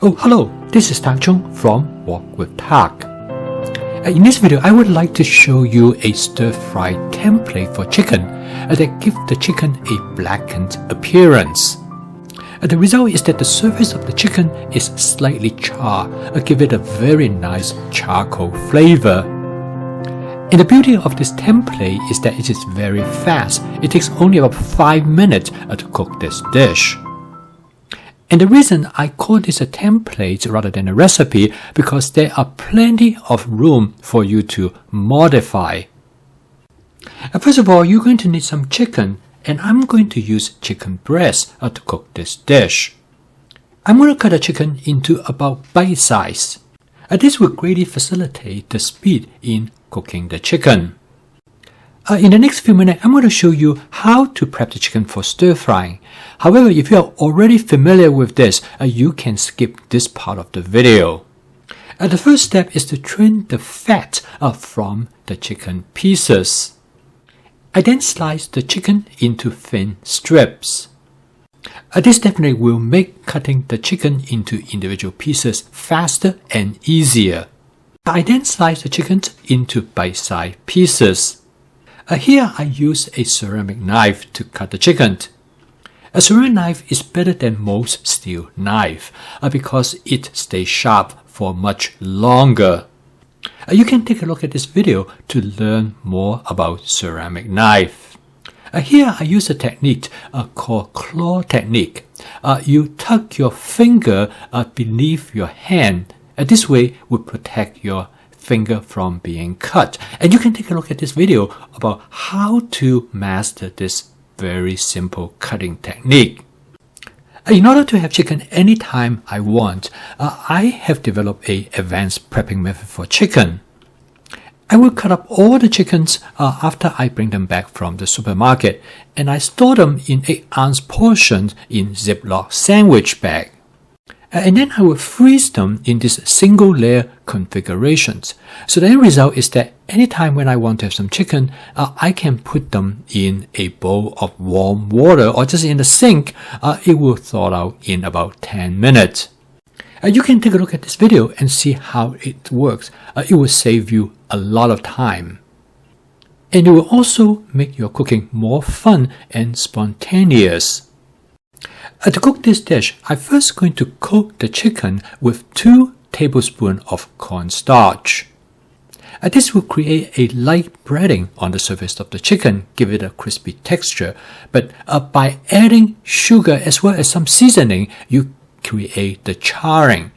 Oh, hello, this is Tak Chung from Walk with Tak. In this video, I would like to show you a stir-fry template for chicken that gives the chicken a blackened appearance. The result is that the surface of the chicken is slightly charred, give it a very nice charcoal flavor. And the beauty of this template is that it is very fast. It takes only about 5 minutes to cook this dish. And the reason I call this a template rather than a recipe because there are plenty of room for you to modify. First of all, you're going to need some chicken, and I'm going to use chicken breast to cook this dish. I'm going to cut the chicken into about bite size. This will greatly facilitate the speed in cooking the chicken. In the next few minutes, I'm going to show you how to prep the chicken for stir frying. However, if you are already familiar with this, you can skip this part of the video. The first step is to trim the fat from the chicken pieces. I then slice the chicken into thin strips. This definitely will make cutting the chicken into individual pieces faster and easier. I then slice the chicken into bite-sized pieces. Here I use a ceramic knife to cut the chicken. A ceramic knife is better than most steel knife because it stays sharp for much longer. You can take a look at this video to learn more about ceramic knife. Here I use a technique called claw technique. You tuck your finger beneath your hand. This way will protect your finger from being cut. And you can take a look at this video about how to master this very simple cutting technique. In order to have chicken anytime I want, I have developed an advanced prepping method for chicken. I will cut up all the chickens after I bring them back from the supermarket, and I store them in 8-ounce portions in Ziploc sandwich bag. And then I will freeze them in this single layer configurations. So the end result is that anytime when I want to have some chicken, I can put them in a bowl of warm water or just in the sink. It will thaw out in about 10 minutes. You can take a look at this video and see how it works. It will save you a lot of time. And it will also make your cooking more fun and spontaneous. To cook this dish, I'm first going to cook the chicken with 2 tablespoons of cornstarch. This will create a light breading on the surface of the chicken, give it a crispy texture. But by adding sugar as well as some seasoning, you create the charring.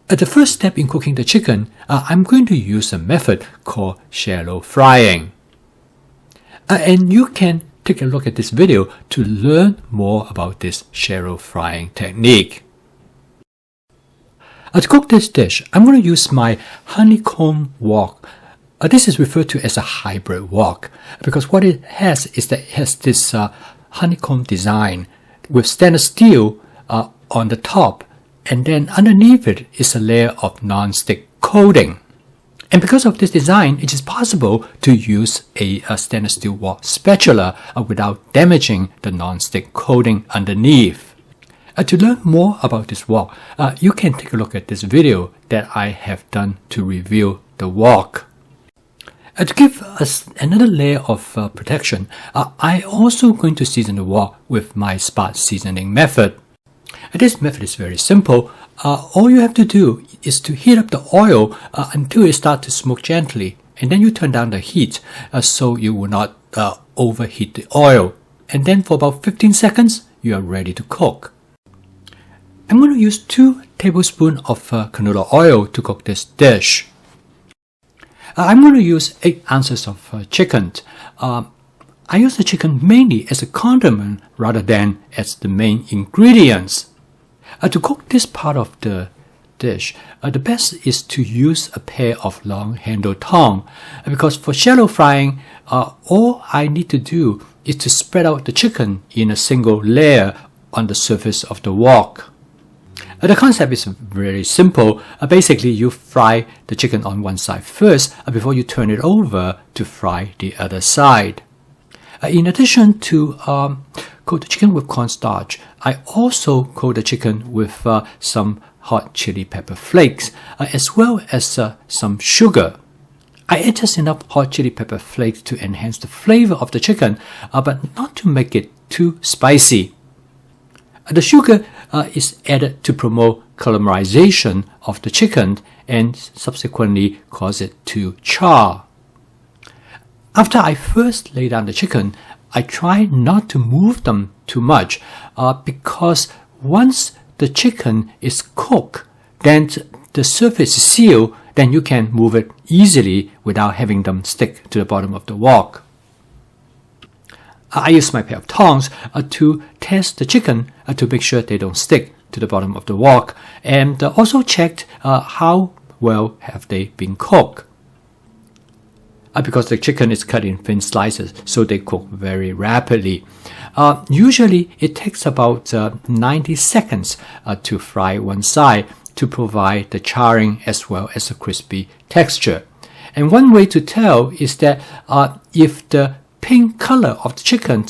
The first step in cooking the chicken, I'm going to use a method called shallow frying. And you can take a look at this video to learn more about this shallow frying technique. To cook this dish, I'm going to use my honeycomb wok. This is referred to as a hybrid wok because what it has is that it has this honeycomb design with stainless steel on the top, and then underneath it is a layer of non-stick coating. And because of this design, it is possible to use a stainless steel wok spatula without damaging the non-stick coating underneath. To learn more about this wok, you can take a look at this video that I have done to review the wok. To give us another layer of protection, I also going to season the wok with my spot seasoning method. This method is very simple. All you have to do is to heat up the oil until it starts to smoke gently, and then you turn down the heat so you will not overheat the oil. And then for about 15 seconds, you are ready to cook. I'm going to use 2 tablespoons of canola oil to cook this dish. I'm going to use 8 ounces of chicken. I use the chicken mainly as a condiment rather than as the main ingredients. To cook this part of the dish, the best is to use a pair of long-handled tongs because for shallow frying, all I need to do is to spread out the chicken in a single layer on the surface of the wok. The concept is very simple. Basically, you fry the chicken on one side first before you turn it over to fry the other side. In addition to coat the chicken with cornstarch, I also coat the chicken with some hot chili pepper flakes, as well as some sugar. I add just enough hot chili pepper flakes to enhance the flavor of the chicken, but not to make it too spicy. The sugar is added to promote caramelization of the chicken and subsequently cause it to char. After I first lay down the chicken, I try not to move them too much because once the chicken is cooked, then the surface is sealed, then you can move it easily without having them stick to the bottom of the wok. I use my pair of tongs to test the chicken to make sure they don't stick to the bottom of the wok, and also checked how well have they been cooked. Because the chicken is cut in thin slices, so they cook very rapidly. Usually it takes about 90 seconds to fry one side to provide the charring as well as a crispy texture. And one way to tell is that if the pink color of the chicken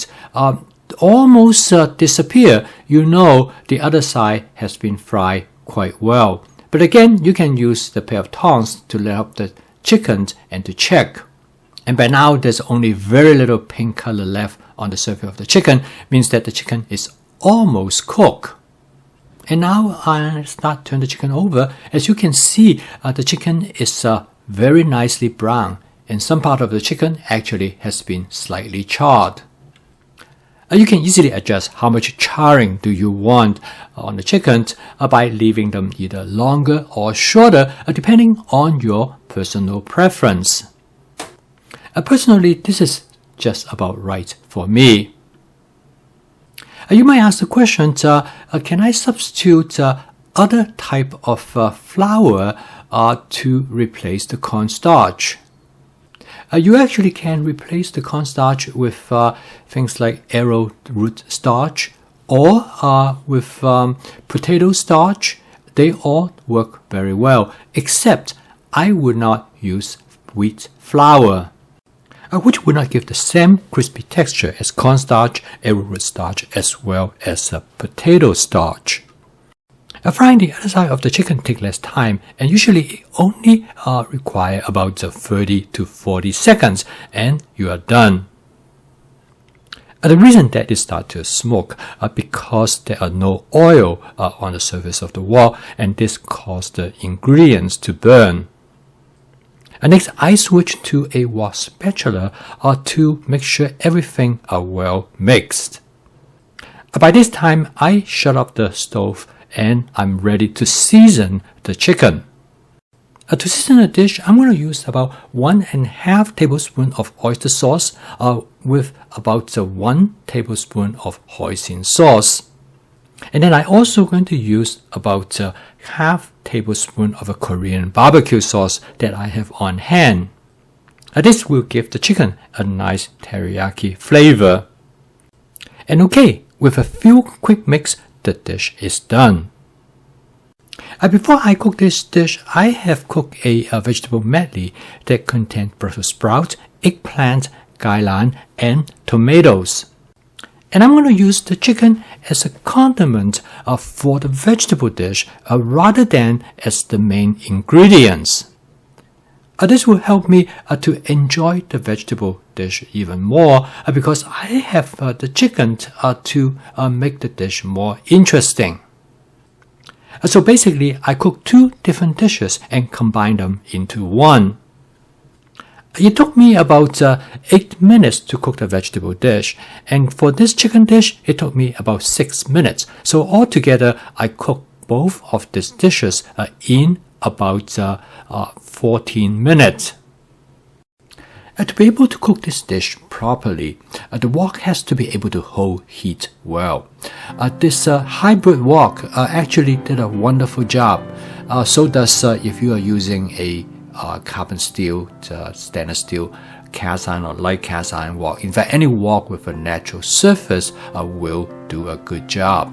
almost disappear, you know the other side has been fried quite well. But again, you can use the pair of tongs to let up the chicken and to check. And by now, there's only very little pink color left on the surface of the chicken, means that the chicken is almost cooked. And now I start to turn the chicken over. As you can see, the chicken is very nicely brown, and some part of the chicken actually has been slightly charred. You can easily adjust how much charring do you want on the chicken by leaving them either longer or shorter, depending on your personal preference. Personally, this is just about right for me. You might ask the question, can I substitute other type of flour to replace the cornstarch? You actually can replace the cornstarch with things like arrowroot starch or with potato starch. They all work very well, except I would not use wheat flour, which would not give the same crispy texture as cornstarch, arrowroot starch, as well as potato starch. Frying the other side of the chicken takes less time, and usually it only require about 30 to 40 seconds, and you are done. The reason that it starts to smoke because there are no oil on the surface of the wok, and this causes the ingredients to burn. Next, I switch to a wok spatula to make sure everything are well mixed. By this time, I shut off the stove and I'm ready to season the chicken. To season the dish, I'm going to use about 1.5 tablespoons of oyster sauce with about 1 tablespoon of hoisin sauce. And then I'm also going to use about half tablespoon of a Korean barbecue sauce that I have on hand. This will give the chicken a nice teriyaki flavor. And okay, with a few quick mix, the dish is done. Before I cook this dish, I have cooked a vegetable medley that contains Brussels sprouts, eggplant, gailan, and tomatoes. And I'm going to use the chicken as a condiment for the vegetable dish rather than as the main ingredients. This will help me to enjoy the vegetable dish even more because I have the chicken to make the dish more interesting. So basically, I cook 2 different dishes and combine them into one. It took me about 8 minutes to cook the vegetable dish, and for this chicken dish, it took me about 6 minutes. So altogether, I cooked both of these dishes in about 14 minutes. To be able to cook this dish properly, the wok has to be able to hold heat well. This hybrid wok actually did a wonderful job. So does if you are using a carbon steel, stainless steel, cast iron or light cast iron wok. In fact, any wok with a natural surface will do a good job.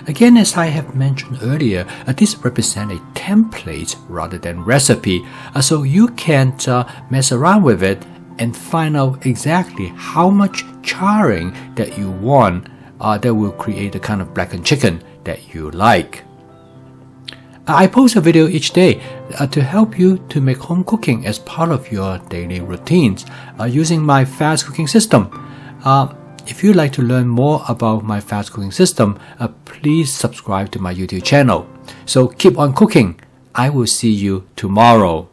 Again, as I have mentioned earlier, this represents a template rather than recipe, so you can mess around with it and find out exactly how much charring that you want that will create the kind of blackened chicken that you like. I post a video each day to help you to make home cooking as part of your daily routines using my fast cooking system. If you'd like to learn more about my fast cooking system, please subscribe to my YouTube channel. So keep on cooking. I will see you tomorrow.